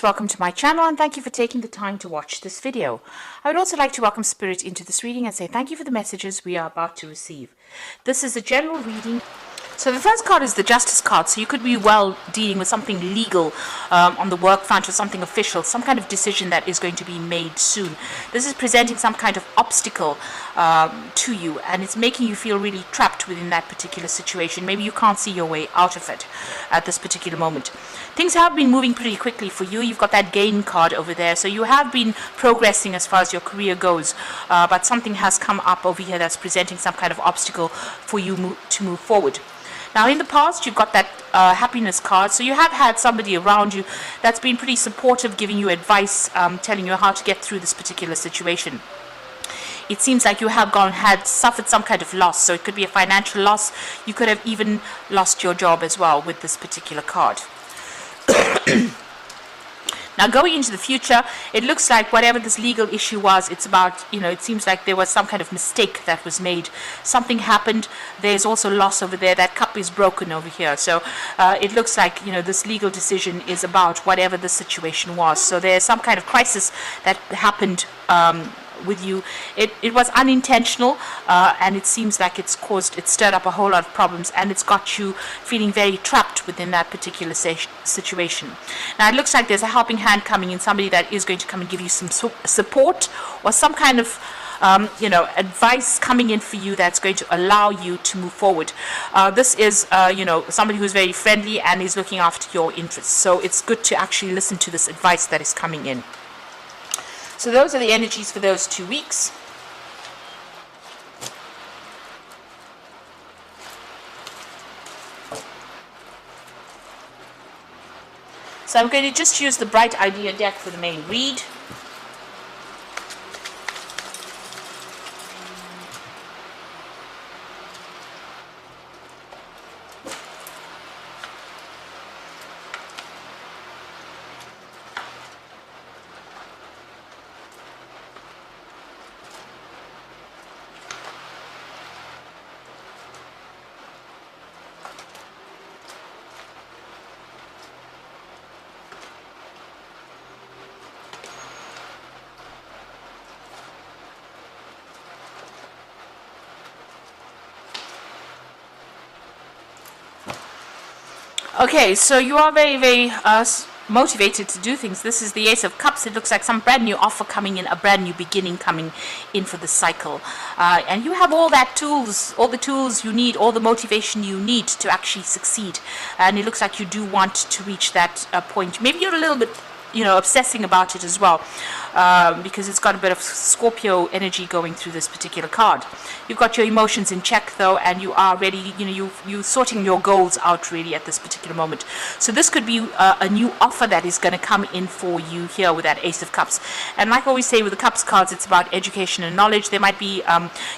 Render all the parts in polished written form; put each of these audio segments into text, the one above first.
Welcome to my channel and thank you for taking the time to watch this video. I would also like to welcome Spirit into this reading and say thank you for the messages we are about to receive. This is a general reading. So the first card is the Justice card. So you could be dealing with something legal on the work front or something official, some kind of decision that is going to be made soon. This is presenting some kind of obstacle to you, and it's making you feel really trapped within that particular situation. Maybe you can't see your way out of it at this particular moment. Things have been moving pretty quickly for you. You've got that gain card over there. So you have been progressing as far as your career goes, but something has come up over here that's presenting some kind of obstacle for you to move forward. Now, in the past, you've got that happiness card. So you have had somebody around you that's been pretty supportive, giving you advice, telling you how to get through this particular situation. It seems like you have suffered some kind of loss. So it could be a financial loss. You could have even lost your job as well with this particular card. Now, going into the future, it looks like whatever this legal issue was, it's about, it seems like there was some kind of mistake that was made. Something happened. There's also loss over there. That cup is broken over here. So it looks like, this legal decision is about whatever the situation was. So there's some kind of crisis that happened with you. It was unintentional, and it seems like it stirred up a whole lot of problems, and it's got you feeling very trapped within that particular situation. Now it looks like there's a helping hand coming in, somebody that is going to come and give you some support or some kind of advice coming in for you that's going to allow you to move forward. This is somebody who's very friendly and is looking after your interests, so it's good to actually listen to this advice that is coming in. So those are the energies for those 2 weeks. So I'm going to just use the Bright Idea deck for the main read. Okay, so you are very, very motivated to do things. This is the Ace of Cups. It looks like some brand new offer coming in, a brand new beginning coming in for the cycle. And you have all the tools you need, all the motivation you need to actually succeed. And it looks like you do want to reach that point. Maybe you're a little bit obsessing about it as well, because it's got a bit of Scorpio energy going through this particular card. You've got your emotions in check though, and you are ready, you're sorting your goals out really at this particular moment. So this could be a new offer that is going to come in for you here with that Ace of Cups. And like I always say with the Cups cards, it's about education and knowledge. There might be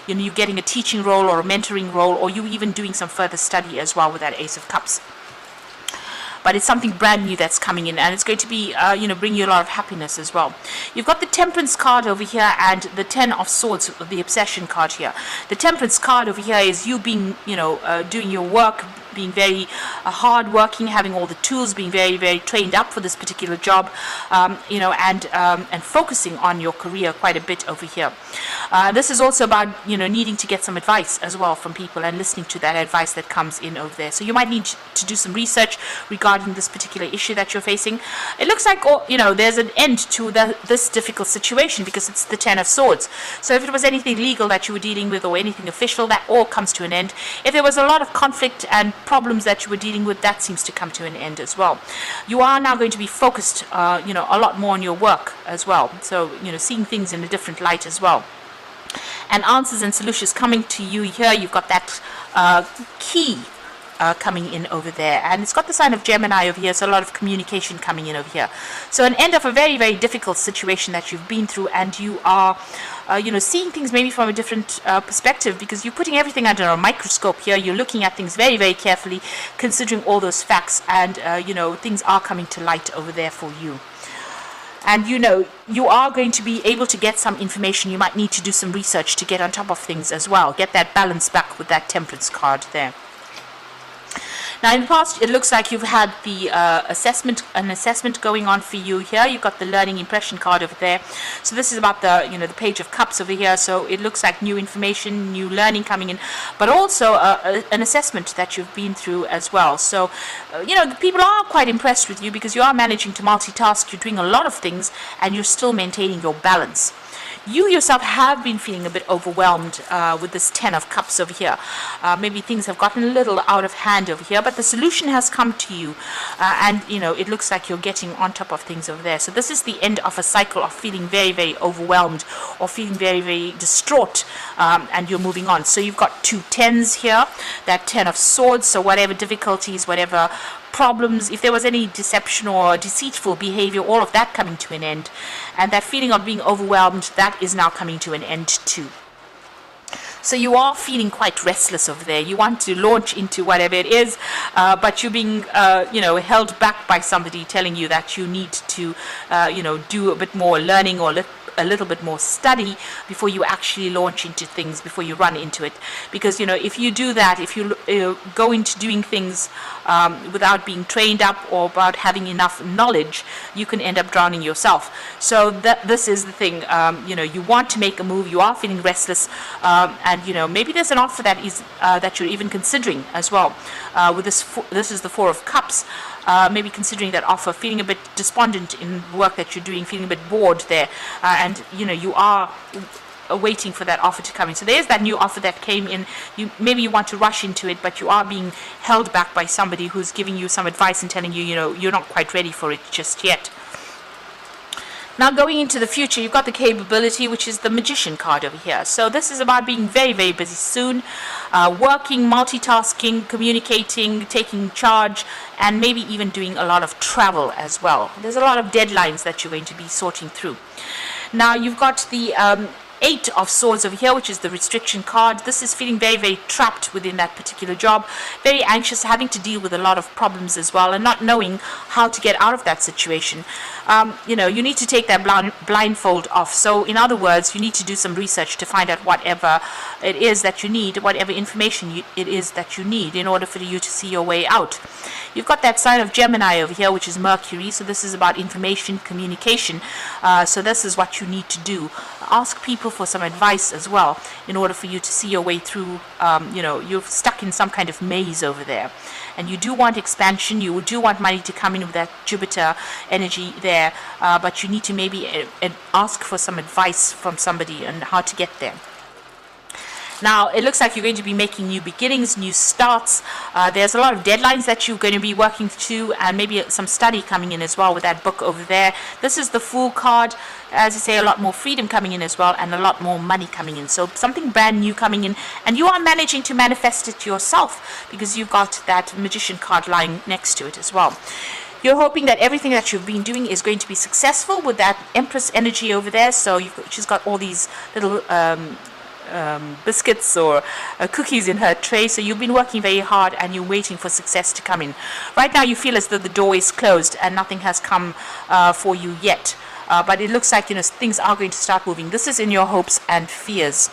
you getting a teaching role or a mentoring role, or you even doing some further study as well with that Ace of Cups. But it's something brand new that's coming in, and it's going to be, bring you a lot of happiness as well. You've got the Temperance card over here and the Ten of Swords, the Obsession card here. The Temperance card over here is you being, doing your work, being very hard-working, having all the tools, being very, very trained up for this particular job, and focusing on your career quite a bit over here. This is also about, needing to get some advice as well from people and listening to that advice that comes in over there. So you might need to do some research regarding this particular issue that you're facing. It looks like, there's an end to this difficult situation because it's the Ten of Swords. So if it was anything legal that you were dealing with or anything official, that all comes to an end. If there was a lot of conflict and problems that you were dealing with, that seems to come to an end as well. You are now going to be focused, a lot more on your work as well. So, seeing things in a different light as well. And answers and solutions coming to you here. You've got that key coming in over there, and it's got the sign of Gemini over here, so a lot of communication coming in over here. So an end of a very, very difficult situation that you've been through, and you are seeing things maybe from a different perspective, because you're putting everything under a microscope here. You're looking at things very, very carefully, considering all those facts, and things are coming to light over there for you. And you are going to be able to get some information. You might need to do some research to get on top of things as well. Get that balance back with that Temperance card there. Now, in the past, it looks like you've had the an assessment going on for you here. You've got the learning impression card over there. So this is about the, the Page of Cups over here. So it looks like new information, new learning coming in, but also an assessment that you've been through as well. So, the people are quite impressed with you because you are managing to multitask. You're doing a lot of things, and you're still maintaining your balance. You yourself have been feeling a bit overwhelmed with this 10 of Cups over here. Maybe things have gotten a little out of hand over here, but the solution has come to you. And it looks like you're getting on top of things over there. So this is the end of a cycle of feeling very, very overwhelmed or feeling very, very distraught, and you're moving on. So you've got 2 10s here, that 10 of Swords. So whatever difficulties, whatever problems, if there was any deception or deceitful behavior, all of that coming to an end. And that feeling of being overwhelmed, that is now coming to an end too. So you are feeling quite restless over there. You want to launch into whatever it is, but you're being, held back by somebody telling you that you need to, do a bit more learning or a little bit more study before you actually launch into things, before you run into it. Because, if you do that, if you go into doing things without being trained up or without having enough knowledge, you can end up drowning yourself. So this is the thing. You want to make a move. You are feeling restless, and maybe there's an offer that is that you're even considering as well. With this is the 4 of Cups. Maybe considering that offer, feeling a bit despondent in work that you're doing, feeling a bit bored there, and you are waiting for that offer to come in. So there's that new offer that came in. Maybe you want to rush into it, but you are being held back by somebody who's giving you some advice and telling you, you're not quite ready for it just yet. Now, going into the future, you've got the capability, which is the Magician card over here. So this is about being very, very busy soon, working, multitasking, communicating, taking charge, and maybe even doing a lot of travel as well. There's a lot of deadlines that you're going to be sorting through. Now, you've got the 8 of Swords over here, which is the restriction card. This is feeling very, very trapped within that particular job, very anxious, having to deal with a lot of problems as well, and not knowing how to get out of that situation. You need to take that blindfold off. So in other words, you need to do some research to find out whatever it is that you need, whatever information it is that you need in order for you to see your way out. You've got that sign of Gemini over here, which is Mercury. So this is about information, communication. So this is what you need to do. Ask people for some advice as well in order for you to see your way through. You're stuck in some kind of maze over there, and you do want expansion. You do want money to come in with that Jupiter energy there, but you need to maybe ask for some advice from somebody on how to get there. Now, it looks like you're going to be making new beginnings, new starts. There's a lot of deadlines that you're going to be working to, and maybe some study coming in as well with that book over there. This is the Fool card. As I say, a lot more freedom coming in as well, and a lot more money coming in. So something brand new coming in, and you are managing to manifest it yourself because you've got that Magician card lying next to it as well. You're hoping that everything that you've been doing is going to be successful with that Empress energy over there. So she's got all these little biscuits or cookies in her tray. So you've been working very hard and you're waiting for success to come in. Right now you feel as though the door is closed and nothing has come for you yet. But it looks like things are going to start moving. This is in your hopes and fears.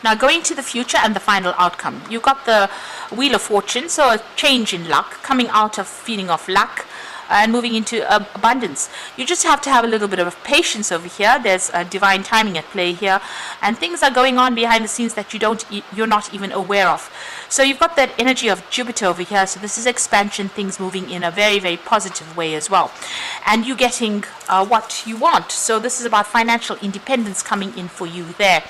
Now, going to the future and the final outcome. You've got the Wheel of Fortune, so a change in luck, coming out of feeling of lack and moving into abundance. You just have to have a little bit of patience over here. There's divine timing at play here, and things are going on behind the scenes that you're not even aware of. So you've got that energy of Jupiter over here. So this is expansion, things moving in a very, very positive way as well, and you getting what you want. So this is about financial independence coming in for you there,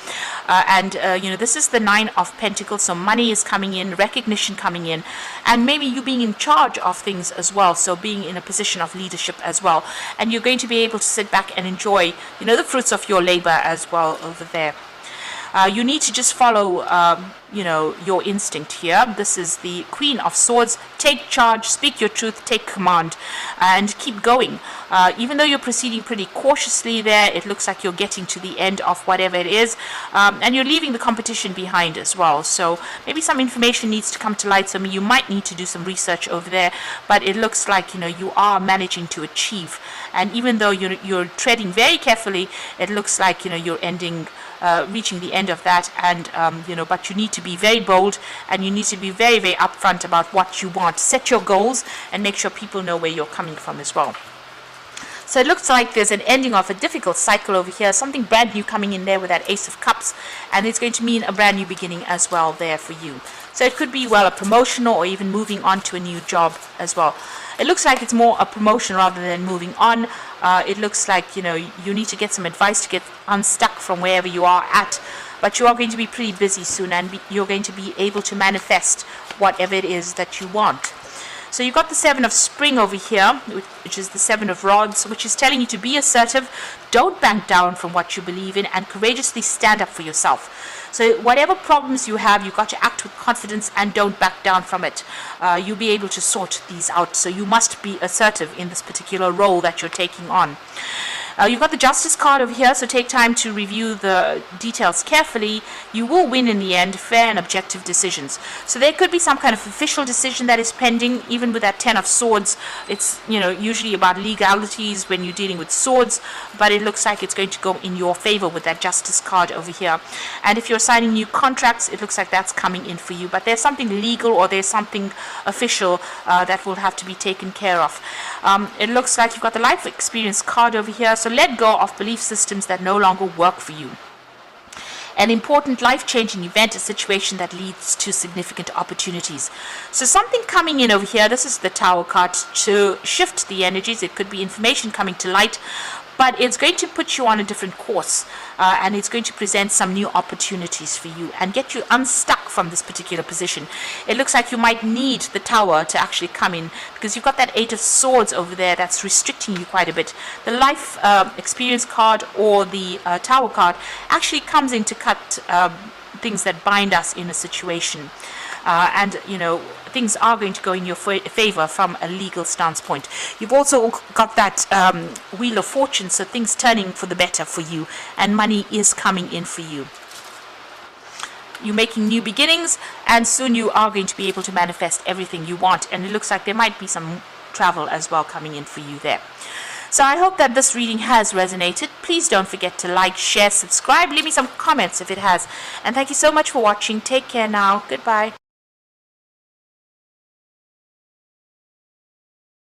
and this is the 9 of Pentacles. So money is coming in, recognition coming in, and maybe you being in charge of things as well. So being in a position of leadership as well, and you're going to be able to sit back and enjoy the fruits of your labor as well over there. You need to just follow your instinct here. This is the Queen of Swords. Take charge, speak your truth, take command, and keep going. Even though you're proceeding pretty cautiously there, it looks like you're getting to the end of whatever it is, and you're leaving the competition behind as well. So maybe some information needs to come to light. So you might need to do some research over there, but it looks like you are managing to achieve. And even though you're treading very carefully, it looks like you're reaching the end of that, and but you need to be very bold, and you need to be very, very upfront about what you want. Set your goals and make sure people know where you're coming from as well. So it looks like there's an ending of a difficult cycle over here, something brand new coming in there with that Ace of Cups, and it's going to mean a brand new beginning as well there for you. So it could be, well, a promotion or even moving on to a new job as well. It looks like it's more a promotion rather than moving on. It looks like, you need to get some advice to get unstuck from wherever you are at, but you are going to be pretty busy soon, and you're going to be able to manifest whatever it is that you want. So you've got the Seven of Spring over here, which is the Seven of Rods, which is telling you to be assertive, don't back down from what you believe in, and courageously stand up for yourself. So whatever problems you have, you've got to act with confidence and don't back down from it. You'll be able to sort these out. So you must be assertive in this particular role that you're taking on. You've got the Justice card over here, so take time to review the details carefully. You will win in the end, fair and objective decisions. So there could be some kind of official decision that is pending, even with that Ten of Swords. It's, usually about legalities when you're dealing with swords, but it looks like it's going to go in your favor with that Justice card over here. And if you're signing new contracts, it looks like that's coming in for you. But there's something legal or there's something official that will have to be taken care of. It looks like you've got the Life Experience card over here. So let go of belief systems that no longer work for you. An important life-changing event, a situation that leads to significant opportunities. So something coming in over here, this is the Tower card, to shift the energies. It could be information coming to light, but it's going to put you on a different course, and it's going to present some new opportunities for you and get you unstuck from this particular position. It looks like you might need the Tower to actually come in, because you've got that Eight of Swords over there that's restricting you quite a bit. The Life Experience card or the Tower card actually comes in to cut things that bind us in a situation. And things are going to go in your favor from a legal stance point. You've also got that Wheel of Fortune, so things turning for the better for you, and money is coming in for you. You're making new beginnings, and soon you are going to be able to manifest everything you want, and it looks like there might be some travel as well coming in for you there. So I hope that this reading has resonated. Please don't forget to like, share, subscribe, leave me some comments if it has. And thank you so much for watching. Take care now. Goodbye.